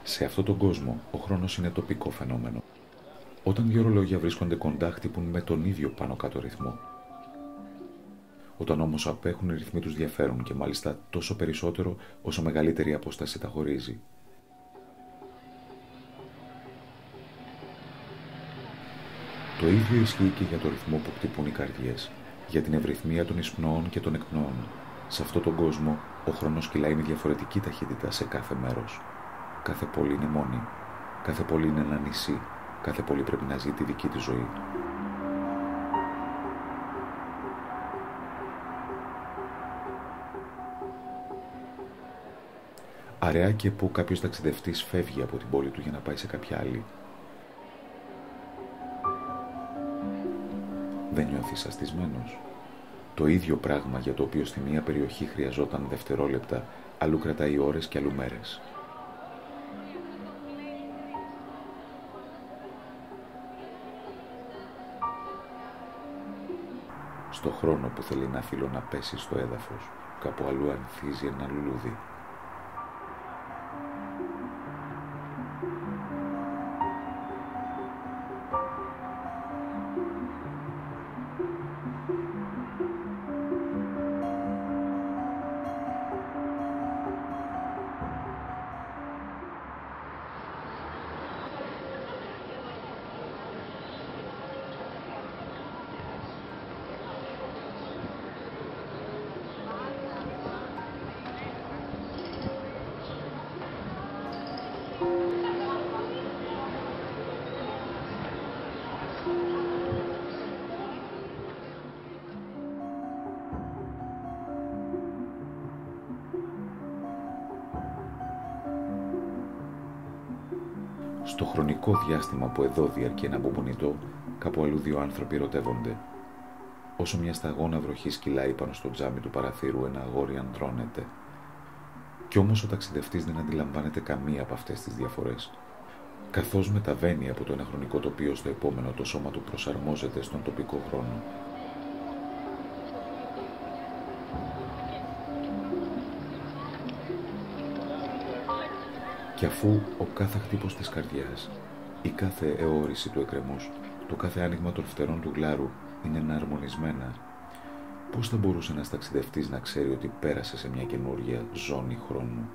Σε αυτόν τον κόσμο, ο χρόνος είναι τοπικό φαινόμενο. Όταν δύο ρολόγια βρίσκονται κοντά, χτυπούν με τον ίδιο πάνω κάτω ρυθμό. Όταν όμως απέχουν, οι ρυθμοί τους διαφέρουν και μάλιστα τόσο περισσότερο όσο μεγαλύτερη απόσταση τα χωρίζει. Το ίδιο ισχύει και για το ρυθμό που χτυπούν οι καρδιές, για την ευρυθμία των εισπνοών και των εκπνοών. Σε αυτόν τον κόσμο, ο χρόνος κυλάει με διαφορετική ταχύτητα σε κάθε μέρος. Κάθε πόλη είναι μόνη. Κάθε πόλη είναι ένα νησί. Κάθε πόλη πρέπει να ζει τη δική της ζωή. Αραιά και που κάποιος ταξιδευτής φεύγει από την πόλη του για να πάει σε κάποια άλλη. Δεν νιώθεις αστισμένος? Το ίδιο πράγμα για το οποίο στη μία περιοχή χρειαζόταν δευτερόλεπτα, αλλού κρατάει ώρες και αλλού μέρες. Στο χρόνο που θέλει ένα φύλλο να πέσει στο έδαφος, κάπου αλλού ανθίζει ένα λουλούδι. Στο χρονικό διάστημα που εδώ διαρκεί ένα μπομπονιτό, κάπου αλλού δύο άνθρωποι ερωτεύονται. Όσο μια σταγόνα βροχής κυλάει πάνω στο τζάμι του παραθύρου, ένα αγόρι αντρώνεται. Κι όμως ο ταξιδευτής δεν αντιλαμβάνεται καμία από αυτές τις διαφορές. Καθώς μεταβαίνει από το ένα χρονικό τοπίο στο επόμενο, το σώμα του προσαρμόζεται στον τοπικό χρόνο. Και αφού ο κάθε χτύπος της καρδιάς, η κάθε αιώρηση του εκκρεμούς, το κάθε άνοιγμα των φτερών του γλάρου είναι εναρμονισμένα, πώς θα μπορούσε ένας ταξιδευτής να ξέρει ότι πέρασε σε μια καινούργια ζώνη χρόνου?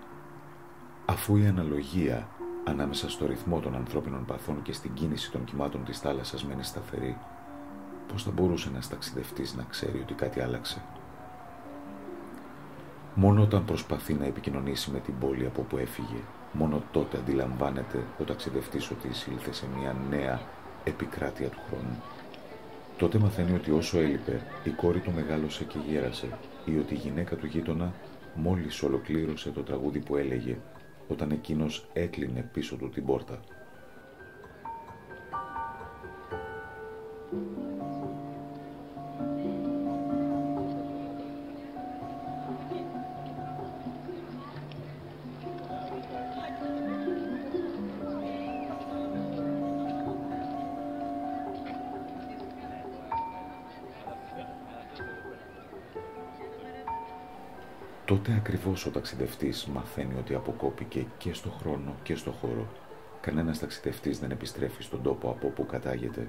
Αφού η αναλογία ανάμεσα στο ρυθμό των ανθρώπινων παθών και στην κίνηση των κυμάτων της θάλασσας μένει σταθερή, πώς θα μπορούσε ένας ταξιδευτής να ξέρει ότι κάτι άλλαξε? Μόνο όταν προσπαθεί να επικοινωνήσει με την πόλη από που έφυγε, μόνο τότε αντιλαμβάνεται ο ταξιδευτής ότι εισήλθε σε μια νέα επικράτεια του χρόνου. Τότε μαθαίνει ότι όσο έλειπε, η κόρη του μεγάλωσε και γέρασε, ή ότι η γυναίκα του γείτονα μόλις ολοκλήρωσε το τραγούδι που έλεγε, όταν εκείνος έκλεινε πίσω του την πόρτα. Τότε ακριβώς ο ταξιδευτής μαθαίνει ότι αποκόπηκε και στο χρόνο και στο χώρο. Κανένας ταξιδευτής δεν επιστρέφει στον τόπο από όπου κατάγεται.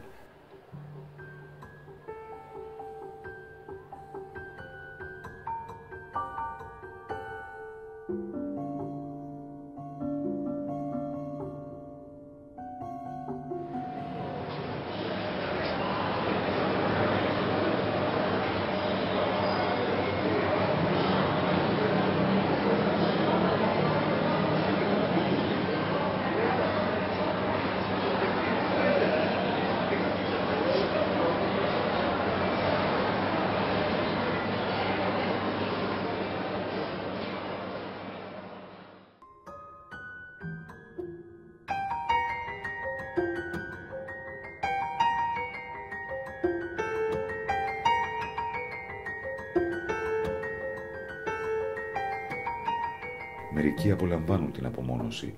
Μερικοί απολαμβάνουν την απομόνωση.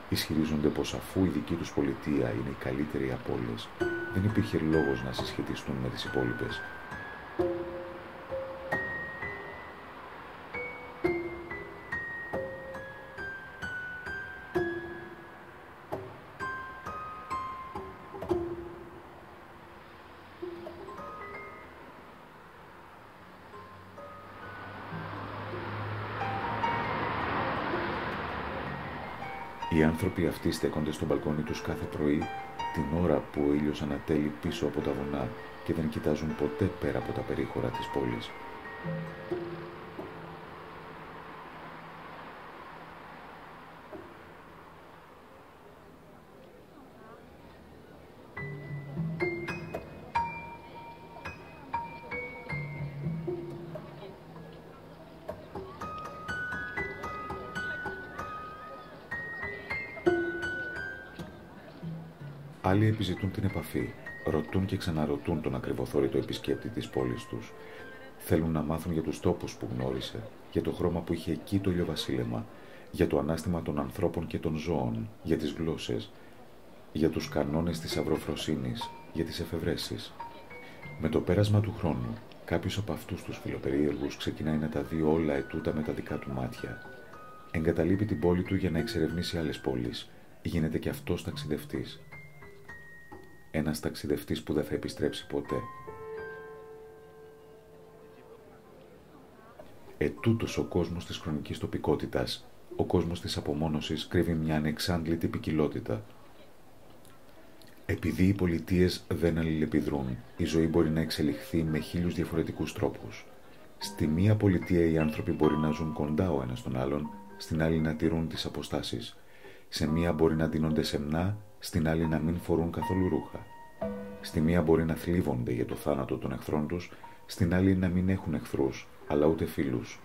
Ισχυρίζονται πως αφού η δική τους πολιτεία είναι η καλύτερη από όλες, δεν υπήρχε λόγος να συσχετιστούν με τις υπόλοιπες. Οι άνθρωποι αυτοί στέκονται στο μπαλκόνι τους κάθε πρωί την ώρα που ο ήλιος ανατέλει πίσω από τα βουνά και δεν κοιτάζουν ποτέ πέρα από τα περίχωρα της πόλης. Άλλοι επιζητούν την επαφή, ρωτούν και ξαναρωτούν τον ακριβοθόρητο επισκέπτη της πόλης τους. Θέλουν να μάθουν για τους τόπους που γνώρισε, για το χρώμα που είχε εκεί το ηλιοβασίλεμα, για το ανάστημα των ανθρώπων και των ζώων, για τις γλώσσες, για τους κανόνες της αυροφροσύνης, για τις εφευρέσεις. Με το πέρασμα του χρόνου, κάποιος από αυτούς τους φιλοπερίεργους ξεκινάει να τα δει όλα ετούτα με τα δικά του μάτια. Εγκαταλείπει την πόλη του για να εξερευνήσει άλλες πόλεις. Γίνεται κι αυτός ταξιδευτής. Ένας ταξιδευτής που δεν θα επιστρέψει ποτέ. Ετούτος ο κόσμος της χρονικής τοπικότητας, ο κόσμος της απομόνωσης, κρύβει μια ανεξάντλητη ποικιλότητα. Επειδή οι πολιτείες δεν αλληλεπιδρούν, η ζωή μπορεί να εξελιχθεί με 1000 διαφορετικούς τρόπους. Στη μία πολιτεία οι άνθρωποι μπορεί να ζουν κοντά ο ένας στον άλλον, στην άλλη να τηρούν τις αποστάσεις. Σε μία μπορεί να ντύνονται σεμνά, στην άλλη να μην φορούν καθόλου ρούχα. Στη μία μπορεί να θλίβονται για το θάνατο των εχθρών τους, στην άλλη να μην έχουν εχθρούς, αλλά ούτε φίλους.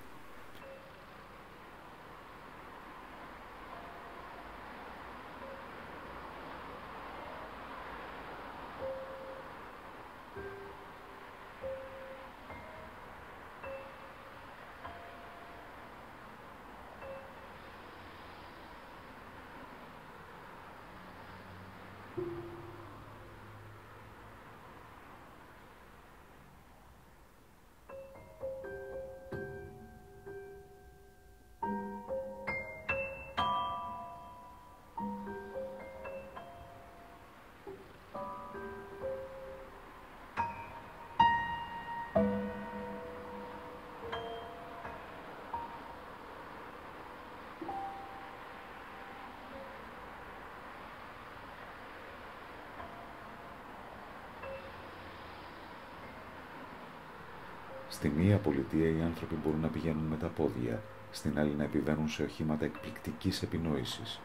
Στη μία πολιτεία οι άνθρωποι μπορούν να πηγαίνουν με τα πόδια, στην άλλη να επιβαίνουν σε οχήματα εκπληκτικής επινόησης.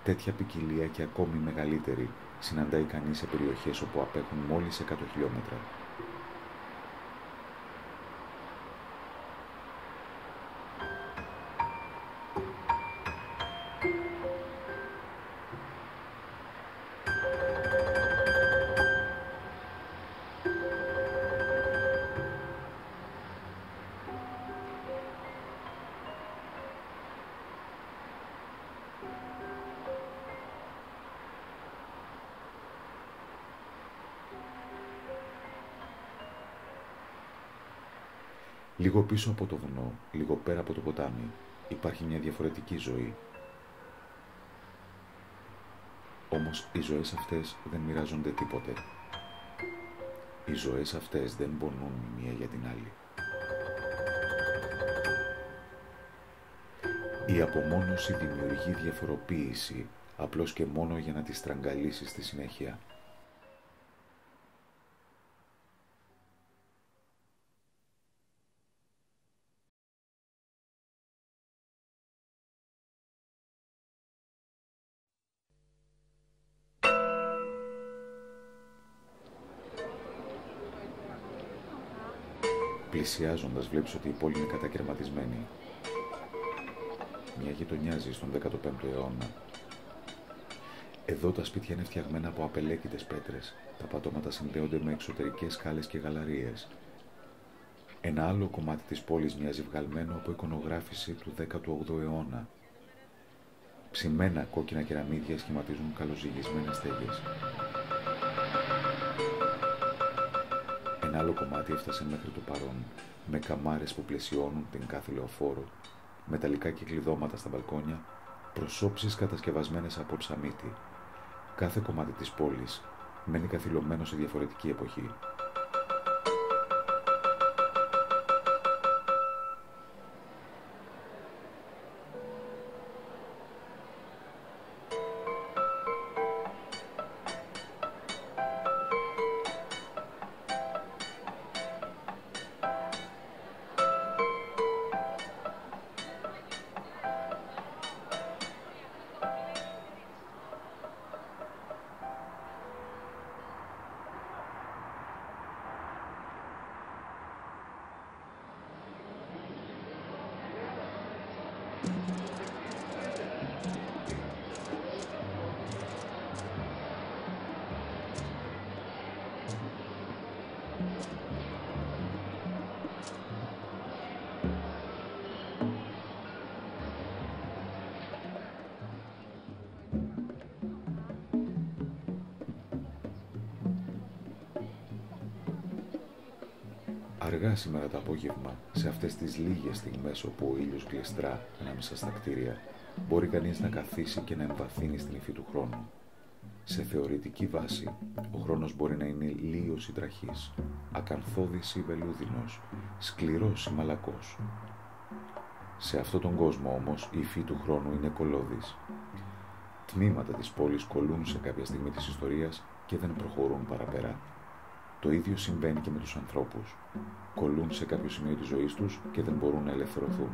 Τέτοια ποικιλία και ακόμη μεγαλύτερη συναντάει κανείς σε περιοχές όπου απέχουν μόλις 100 χιλιόμετρα. Λίγο πίσω από το βουνό, λίγο πέρα από το ποτάμι, υπάρχει μια διαφορετική ζωή. Όμως οι ζωές αυτές δεν μοιράζονται τίποτε. Οι ζωές αυτές δεν πονούν η μία για την άλλη. Η απομόνωση δημιουργεί διαφοροποίηση, απλώς και μόνο για να τη στραγγαλίσει στη συνέχεια. Πλησιάζοντας βλέπεις ότι η πόλη είναι κατακαιρματισμένη. Μια γειτονιά ζει στον 15ο αιώνα. Εδώ τα σπίτια είναι φτιαγμένα από απελέκητες πέτρες. Τα πατώματα συνδέονται με εξωτερικές σκάλες και γαλαρίες. Ένα άλλο κομμάτι της πόλης μοιάζει βγαλμένο από εικονογράφηση του 18ου αιώνα. Ψημένα κόκκινα κεραμίδια σχηματίζουν καλοζυγισμένες στέγες. Ένα άλλο κομμάτι έφτασε μέχρι το παρόν, με καμάρες που πλαισιώνουν την κάθε λεωφόρο, μεταλλικά κυκλειδώματα στα μπαλκόνια, προσώψεις κατασκευασμένες από ψαμίτι. Κάθε κομμάτι της πόλης μένει καθυλωμένο σε διαφορετική εποχή. Αργά σήμερα το απόγευμα, σε αυτές τις λίγες στιγμές όπου ο ήλιος γλιστρά ανάμεσα στα κτίρια, μπορεί κανείς να καθίσει και να εμβαθύνει στην υφή του χρόνου. Σε θεωρητική βάση, ο χρόνος μπορεί να είναι λίος ή τραχής, ακανθώδης ή βελούδινος, σκληρός ή μαλακός. Σε αυτόν τον κόσμο όμως η υφή του χρόνου είναι κολώδης. Τμήματα της πόλης κολλούν σε κάποια στιγμή της ιστορίας και δεν προχωρούν παραπέρα. Το ίδιο συμβαίνει και με τους ανθρώπους. Κολλούν σε κάποιο σημείο της ζωής τους και δεν μπορούν να ελευθερωθούν.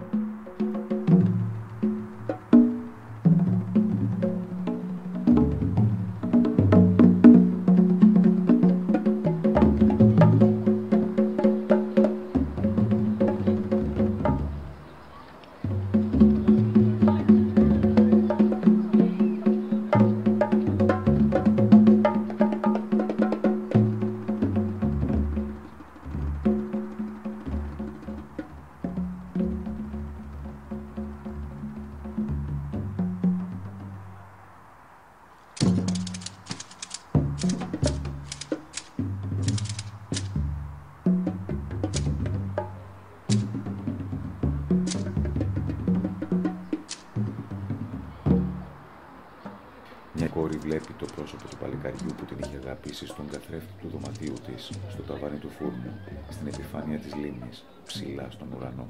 Μια κόρη βλέπει το πρόσωπο του παλικαριού που την είχε αγαπήσει στον καθρέφτη του δωματίου της, στο ταβάνι του φούρνου, στην επιφάνεια της λίμνης, ψηλά στον ουρανό.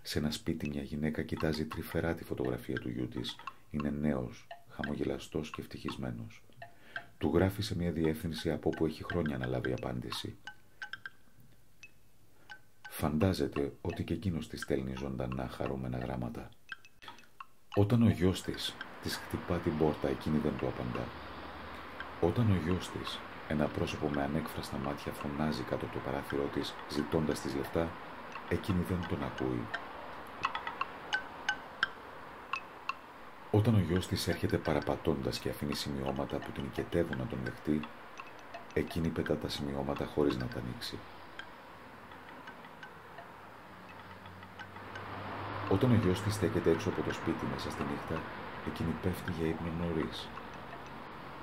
Σε ένα σπίτι μια γυναίκα κοιτάζει τρυφερά τη φωτογραφία του γιού της. Είναι νέος, χαμογελαστός και ευτυχισμένος. Του γράφει σε μια διεύθυνση από όπου έχει χρόνια να λάβει απάντηση. Φαντάζεται ότι και εκείνος της στέλνει ζωντανά χαρούμενα γράμματα. Όταν ο γιος της χτυπά την πόρτα, εκείνη δεν του απαντά. Όταν ο γιος της, ένα πρόσωπο με ανέκφραστα μάτια, φωνάζει κάτω από το παράθυρό της, ζητώντας της λεφτά, εκείνη δεν τον ακούει. Όταν ο γιος της έρχεται παραπατώντας και αφήνει σημειώματα που την οικετεύουν να τον δεχτεί, εκείνη πετά τα σημειώματα χωρίς να τα ανοίξει. Όταν ο γιος της στέκεται έξω από το σπίτι μέσα στη νύχτα, εκείνη πέφτει για ύπνο νωρίς.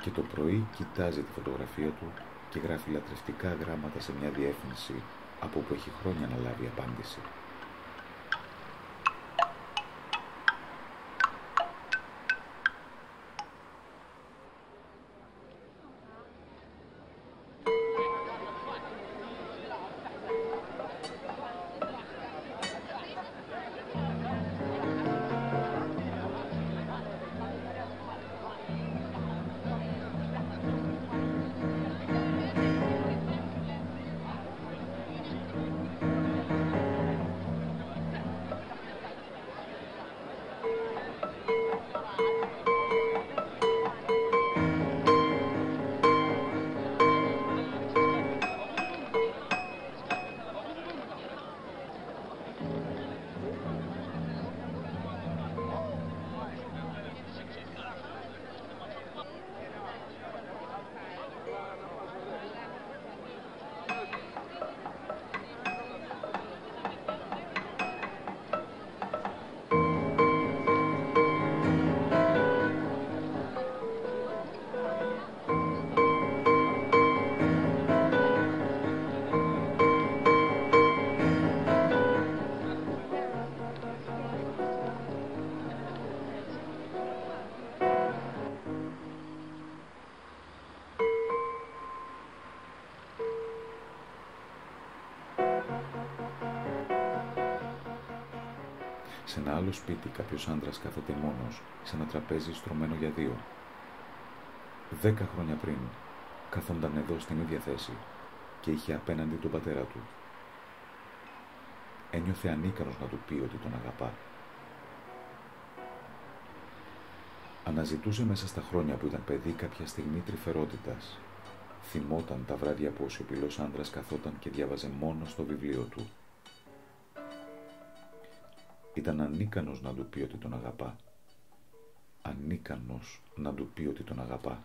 Και το πρωί κοιτάζει τη φωτογραφία του και γράφει λατρευτικά γράμματα σε μια διεύθυνση από όπου έχει χρόνια να λάβει απάντηση. Σε ένα άλλο σπίτι κάποιος άντρας κάθεται μόνος σε ένα τραπέζι στρωμένο για δύο. 10 χρόνια πριν κάθονταν εδώ στην ίδια θέση και είχε απέναντι τον πατέρα του. Ένιωθε ανίκανος να του πει ότι τον αγαπά. Αναζητούσε μέσα στα χρόνια που ήταν παιδί κάποια στιγμή τρυφερότητας. Θυμόταν τα βράδια που ο σιωπηλός άντρας καθόταν και διάβαζε μόνο στο βιβλίο του. Ήταν ανίκανος να του πει ότι τον αγαπά. Ανίκανος να του πει ότι τον αγαπά.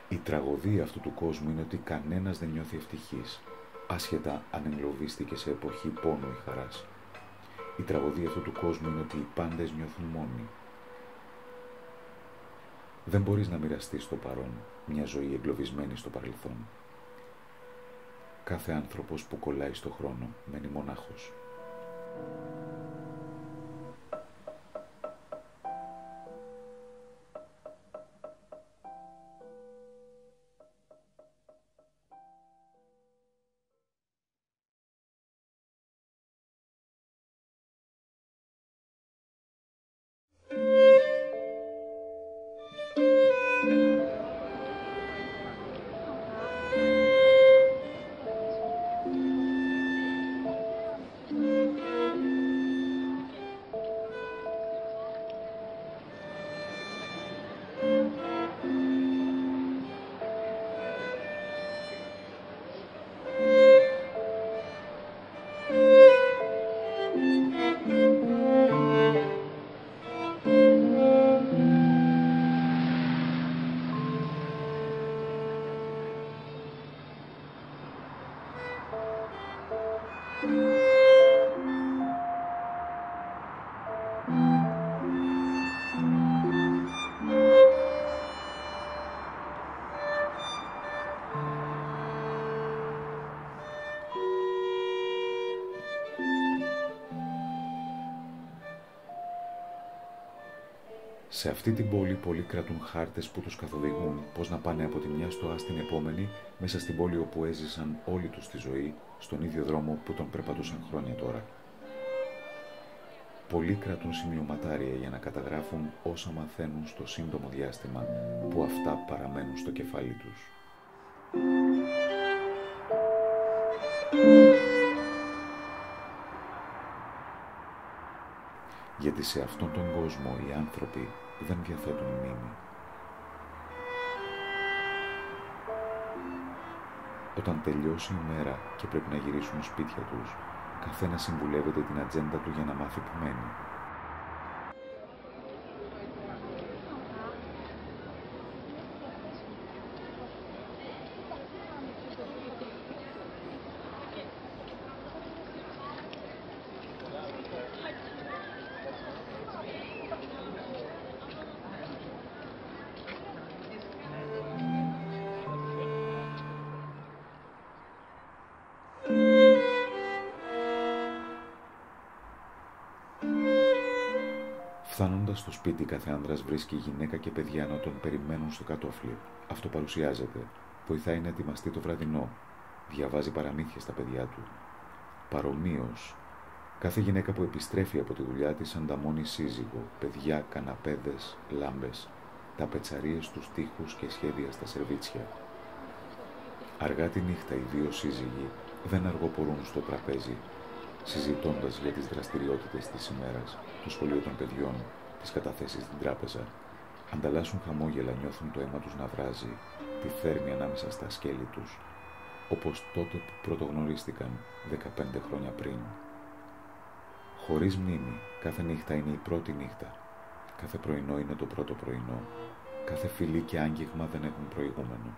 Η τραγωδία αυτού του κόσμου είναι ότι κανένας δεν νιώθει ευτυχής, άσχετα αν εγκλωβίστηκε σε εποχή πόνου ή χαράς. Η τραγωδία αυτού του κόσμου είναι ότι οι πάντες νιώθουν μόνοι. Δεν μπορείς να μοιραστείς το παρόν, μια ζωή εγκλωβισμένη στο παρελθόν. Κάθε άνθρωπος που κολλάει στο χρόνο μένει μονάχος. Σε αυτή την πόλη πολλοί κρατούν χάρτες που τους καθοδηγούν πώς να πάνε από τη μια στοά στην επόμενη, μέσα στην πόλη όπου έζησαν όλη τους τη ζωή, στον ίδιο δρόμο που τον περπατούσαν χρόνια τώρα. Πολλοί κρατούν σημειωματάρια για να καταγράφουν όσα μαθαίνουν στο σύντομο διάστημα που αυτά παραμένουν στο κεφάλι τους. Γιατί σε αυτόν τον κόσμο οι άνθρωποι δεν διαθέτουν μνήμη. Όταν τελειώσει η μέρα και πρέπει να γυρίσουν σπίτια τους, καθένας συμβουλεύεται την ατζέντα του για να μάθει που μένει. Φτάνοντας στο σπίτι, κάθε άνδρας βρίσκει γυναίκα και παιδιά να τον περιμένουν στο κατόφλι. Αυτό παρουσιάζεται. Βοηθάει να ετοιμαστεί το βραδινό. Διαβάζει παραμύθια στα παιδιά του. Παρομοίως, κάθε γυναίκα που επιστρέφει από τη δουλειά της ανταμώνει σύζυγο, παιδιά, καναπέδες, λάμπες, ταπετσαρίες στους τοίχους και σχέδια στα σερβίτσια. Αργά τη νύχτα οι δύο σύζυγοι δεν αργοπορούν στο τραπέζι, συζητώντας για τις δραστηριότητες της ημέρας, το σχολείο των παιδιών, τις καταθέσεις στην τράπεζα. Ανταλλάσσουν χαμόγελα, νιώθουν το αίμα τους να βράζει, τη θέρμη ανάμεσα στα σκέλη τους, όπως τότε που πρωτογνωρίστηκαν 15 χρόνια πριν. Χωρίς μνήμη, κάθε νύχτα είναι η πρώτη νύχτα. Κάθε πρωινό είναι το πρώτο πρωινό. Κάθε φιλί και άγγιγμα δεν έχουν προηγούμενο.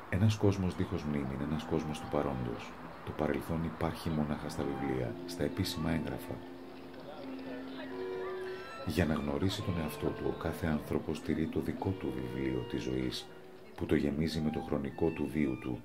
Ένας κόσμος δίχως μνήμη είναι ένας κόσμος του παρόντος. Το παρελθόν υπάρχει μονάχα στα βιβλία, στα επίσημα έγγραφα. Για να γνωρίσει τον εαυτό του, ο κάθε άνθρωπος τηρεί το δικό του βιβλίο της ζωής, που το γεμίζει με το χρονικό του βίου του.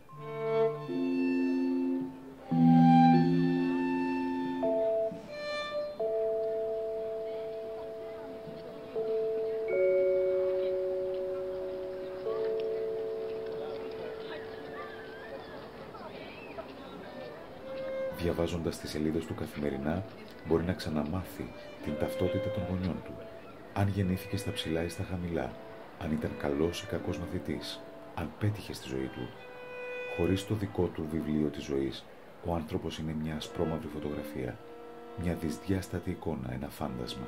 Διαβάζοντας τις σελίδες του καθημερινά, μπορεί να ξαναμάθει την ταυτότητα των γονιών του. Αν γεννήθηκε στα ψηλά ή στα χαμηλά, αν ήταν καλός ή κακός μαθητής, αν πέτυχε στη ζωή του. Χωρίς το δικό του βιβλίο της ζωής, ο άνθρωπος είναι μια ασπρόμαυρη φωτογραφία, μια δυσδιάστατη εικόνα, ένα φάντασμα.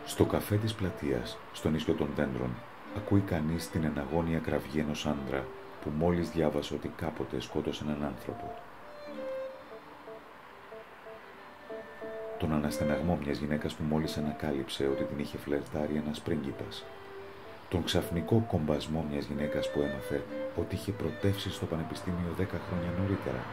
Στο καφέ της πλατείας, στο νησιό των δέντρων, ακούει κανείς την εναγώνια κραυγή ενός άντρα που μόλις διάβασε ότι κάποτε σκότωσε έναν άνθρωπο. Τον αναστεναγμό μιας γυναίκας που μόλις ανακάλυψε ότι την είχε φλερτάρει ένας πρίγκιπας. Τον ξαφνικό κομπασμό μιας γυναίκας που έμαθε ότι είχε πρωτεύσει στο πανεπιστήμιο 10 χρόνια νωρίτερα.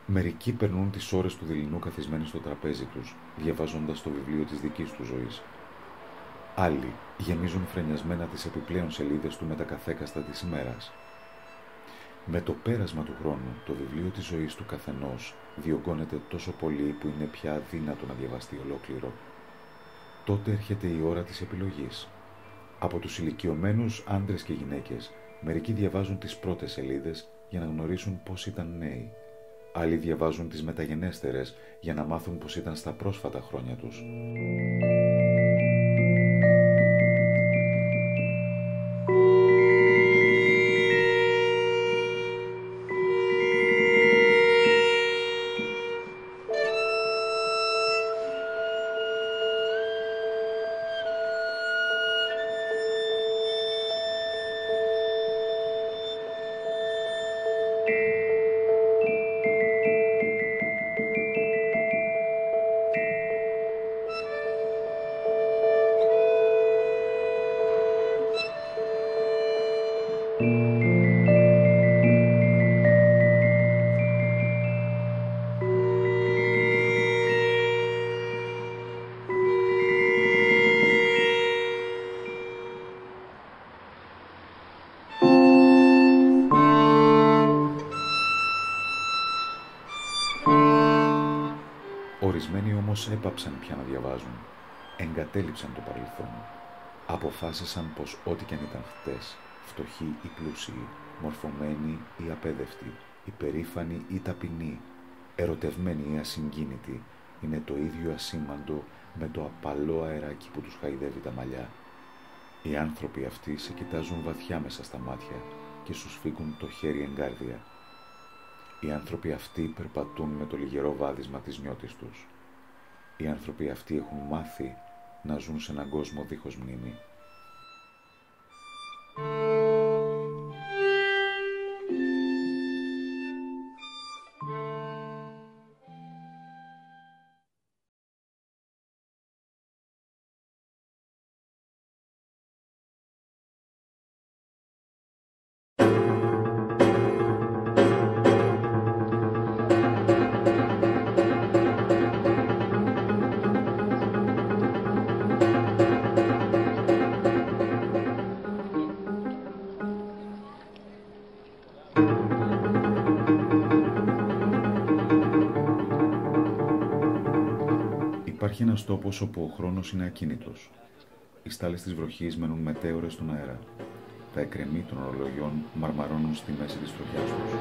Μερικοί περνούν τις ώρες του δειλινού καθισμένοι στο τραπέζι τους, διαβάζοντας το βιβλίο της δικής τους ζωής. Άλλοι γεμίζουν φρενιασμένα τις επιπλέον σελίδες του με τα καθέκαστα της ημέρας. Με το πέρασμα του χρόνου, το βιβλίο της ζωής του καθενός διωγγώνεται τόσο πολύ που είναι πια αδύνατο να διαβαστεί ολόκληρο. Τότε έρχεται η ώρα της επιλογής. Από τους ηλικιωμένους άντρες και γυναίκες, μερικοί διαβάζουν τις πρώτες σελίδες για να γνωρίσουν πώς ήταν νέοι. Άλλοι διαβάζουν τις μεταγενέστερες για να μάθουν πώς ήταν στα πρόσφατα χρόνια τους. Ορισμένοι όμως έπαψαν πια να διαβάζουν, εγκατέλειψαν το παρελθόν. Αποφάσισαν πως ό,τι κι αν ήταν χτες, φτωχοί ή πλούσιοι, μορφωμένοι ή απέδευτοι, υπερήφανοι ή ταπεινοί, ερωτευμένοι ή ασυγκίνητοι, είναι το ίδιο ασήμαντο με το απαλό αεράκι που τους χαϊδεύει τα μαλλιά. Οι άνθρωποι αυτοί σε κοιτάζουν βαθιά μέσα στα μάτια και σου σφίγγουν το χέρι εγκάρδια. Οι άνθρωποι αυτοί περπατούν με το λιγερό βάδισμα της νιώτης τους. Οι άνθρωποι αυτοί έχουν μάθει να ζουν σε έναν κόσμο δίχως μνήμη. Υπάρχει ένας τόπος όπου ο χρόνος είναι ακίνητος. Οι στάλες της βροχής μένουν μετέωρες στον αέρα. Τα εκκρεμή των ορολογιών μαρμαρώνουν στη μέση της τροχιάς τους.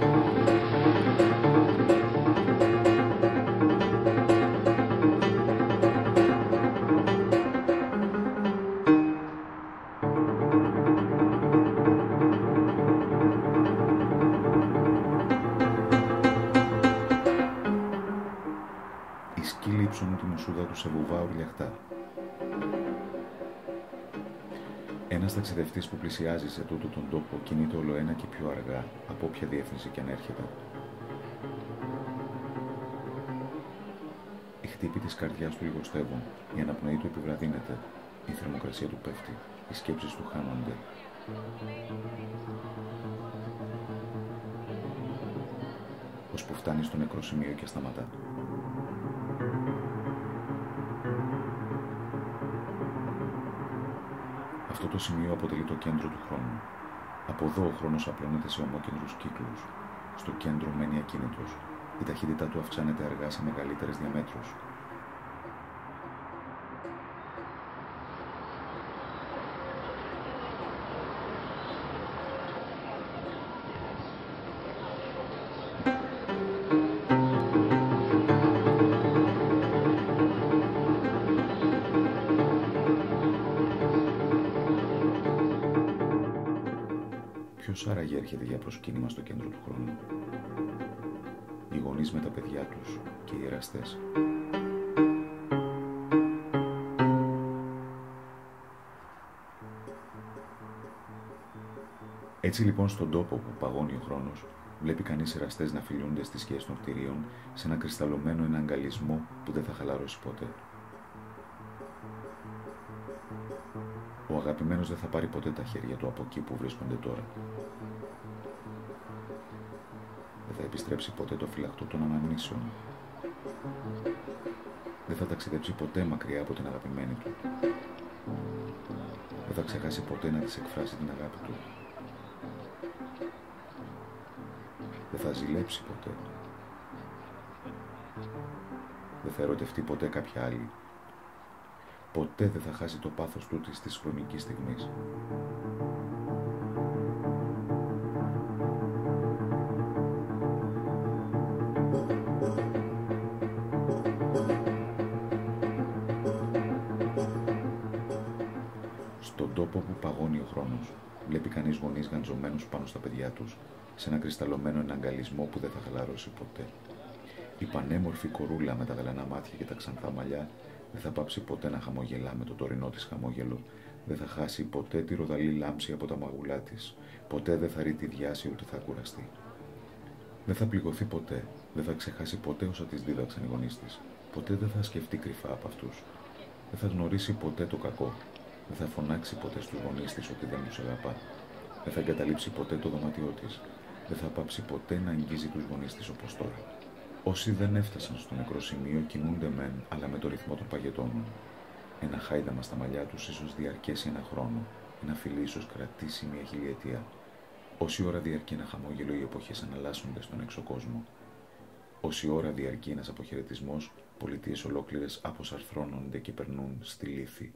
Οι σκύλοι υψώνουν τη μουσούδα τους σε βουβά ουρλιαχτά. Ένας ταξιδευτής που πλησιάζει σε τούτο τον τόπο κινείται όλο ένα και πιο αργά από όποια διεύθυνση κι αν έρχεται. Οι χτύποι της καρδιάς του λιγοστεύουν, η αναπνοή του επιβραδύνεται, η θερμοκρασία του πέφτει, οι σκέψεις του χάνονται. Ώσπου φτάνει στο νεκρό σημείο και σταματά. Αυτό το σημείο αποτελεί το κέντρο του χρόνου. Από εδώ ο χρόνος απλώνεται σε ομόκεντρους κύκλους. Στο κέντρο μένει ακίνητος. Η ταχύτητά του αυξάνεται αργά σε μεγαλύτερες διαμέτρους. Ποιος άραγε έρχεται για προσκύνημα στο κέντρο του χρόνου? Οι γονείς με τα παιδιά τους και οι εραστές. Έτσι λοιπόν στον τόπο που παγώνει ο χρόνος, βλέπει κανείς εραστές να φιλούνται στις σκιές των κτηρίων σε ένα κρυσταλλωμένο εναγκαλισμό που δεν θα χαλαρώσει ποτέ. Ο αγαπημένος δεν θα πάρει ποτέ τα χέρια του από εκεί που βρίσκονται τώρα. Δεν θα επιστρέψει ποτέ το φυλαχτό των αναμνήσεων. Δεν θα ταξιδέψει ποτέ μακριά από την αγαπημένη του. Δεν θα ξεχάσει ποτέ να της εκφράσει την αγάπη του. Δεν θα ζηλέψει ποτέ. Δεν θα ερωτευτεί ποτέ κάποια άλλη. ποτέ δεν θα χάσει το πάθος τούτης της χρονικής στιγμής. Στον τόπο που παγώνει ο χρόνος, βλέπει κανείς γονείς γαντζωμένους πάνω στα παιδιά τους, σε ένα κρυσταλλωμένο εναγκαλισμό που δεν θα χαλαρώσει ποτέ. Η πανέμορφη κορούλα με τα γαλανά μάτια και τα ξανθά μαλλιά δεν θα πάψει ποτέ να χαμογελά με το τωρινό της χαμόγελο, δεν θα χάσει ποτέ τη ροδαλή λάμψη από τα μαγουλά της, ποτέ δεν θα ρει τη διάση ούτε θα κουραστεί. Δεν θα πληγωθεί ποτέ, δεν θα ξεχάσει ποτέ όσα της δίδαξαν οι γονείς της, ποτέ δεν θα σκεφτεί κρυφά από αυτούς, δεν θα γνωρίσει ποτέ το κακό, δεν θα φωνάξει ποτέ στους γονείς της ότι δεν τους αγαπά, δεν θα εγκαταλείψει ποτέ το δωμάτιό της, δεν θα πάψει ποτέ να αγγίζει τους γονείς της όπως τώρα. Όσοι δεν έφτασαν στο νεκρό σημείο κινούνται μεν, αλλά με το ρυθμό των παγετών. Ένα χάιδαμα στα μαλλιά τους ίσως διαρκέσει ένα χρόνο, ένα φιλί ίσως κρατήσει μια χιλιετία. Όση ώρα διαρκεί ένα χαμόγελο, οι εποχές αναλλάσσονται στον έξω κόσμο. Όση ώρα διαρκεί ένας αποχαιρετισμός, πολιτείες ολόκληρες αποσαρθρώνονται και περνούν στη λύθη.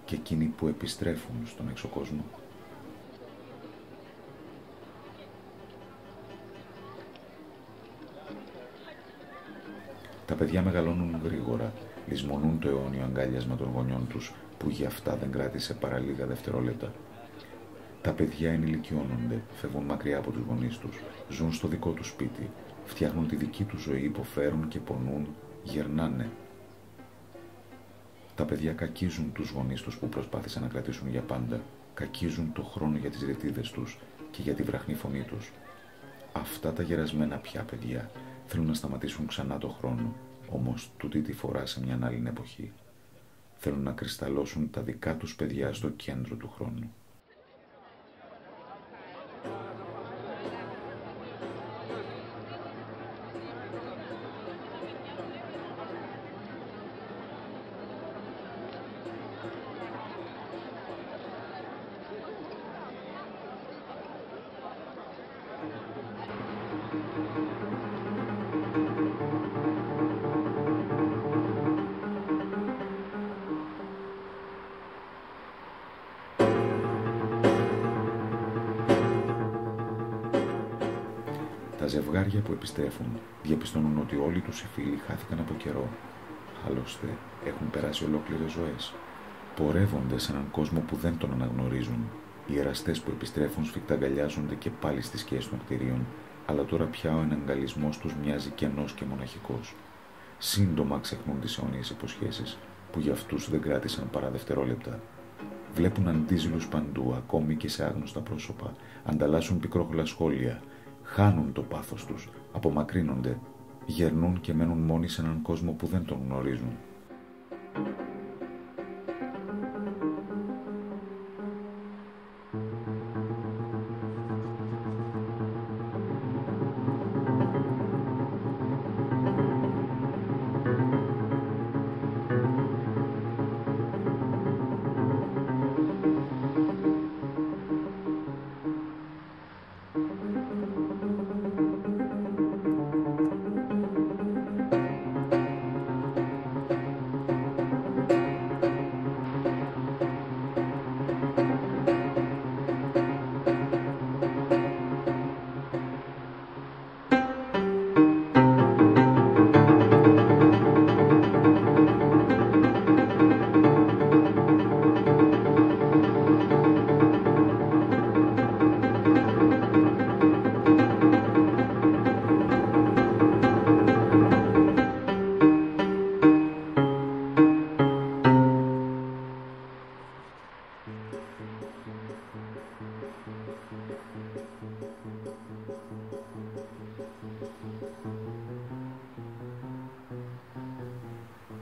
Και εκείνοι που επιστρέφουν στον έξω κόσμο. Τα παιδιά μεγαλώνουν γρήγορα, λησμονούν το αιώνιο αγκάλιασμα των γονιών τους, που για αυτά δεν κράτησε παρά λίγα δευτερόλεπτα. Τα παιδιά ενηλικιώνονται, φεύγουν μακριά από τους γονείς τους, ζουν στο δικό τους σπίτι, φτιάχνουν τη δική τους ζωή, υποφέρουν και πονούν, γερνάνε. Τα παιδιά κακίζουν τους γονείς τους που προσπάθησαν να κρατήσουν για πάντα, κακίζουν το χρόνο για τις ρετίδες τους και για τη βραχνή φωνή τους. Αυτά τα γερασμένα πια παιδιά θέλουν να σταματήσουν ξανά το χρόνο, όμως τούτη τη φορά σε μια άλλη εποχή. Θέλουν να κρυσταλλώσουν τα δικά τους παιδιά στο κέντρο του χρόνου. Τα ζευγάρια που επιστρέφουν διαπιστώνουν ότι όλοι τους οι φίλοι χάθηκαν από καιρό. Άλλωστε, έχουν περάσει ολόκληρες ζωές. Πορεύονται σε έναν κόσμο που δεν τον αναγνωρίζουν. Οι εραστές που επιστρέφουν σφιχτά αγκαλιάζονται και πάλι στις σκιές των κτηρίων, αλλά τώρα πια ο εναγκαλισμός τους μοιάζει κενός και μοναχικός. Σύντομα ξεχνούν τις αιώνιες υποσχέσεις, που για αυτούς δεν κράτησαν παρά δευτερόλεπτα. Βλέπουν αντίζηλους παντού, ακόμη και σε άγνωστα πρόσωπα, ανταλλάσσουν πικρόχολα σχόλια, χάνουν το πάθος τους, απομακρύνονται, γερνούν και μένουν μόνοι σε έναν κόσμο που δεν τον γνωρίζουν.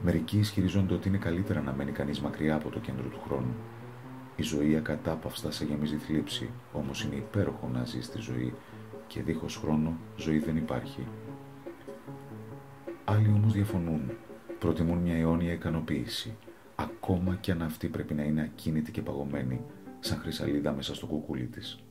Μερικοί ισχυριζόνται ότι είναι καλύτερα να μένει κανείς μακριά από το κέντρο του χρόνου. Η ζωή ακατάπαυστα σε γεμίζει θλίψη, όμως είναι υπέροχο να ζεις τη ζωή και δίχως χρόνο ζωή δεν υπάρχει. Άλλοι όμως διαφωνούν, προτιμούν μια αιώνια ικανοποίηση, ακόμα κι αν αυτή πρέπει να είναι ακίνητη και παγωμένη, σαν χρυσαλίδα μέσα στο κουκούλι της.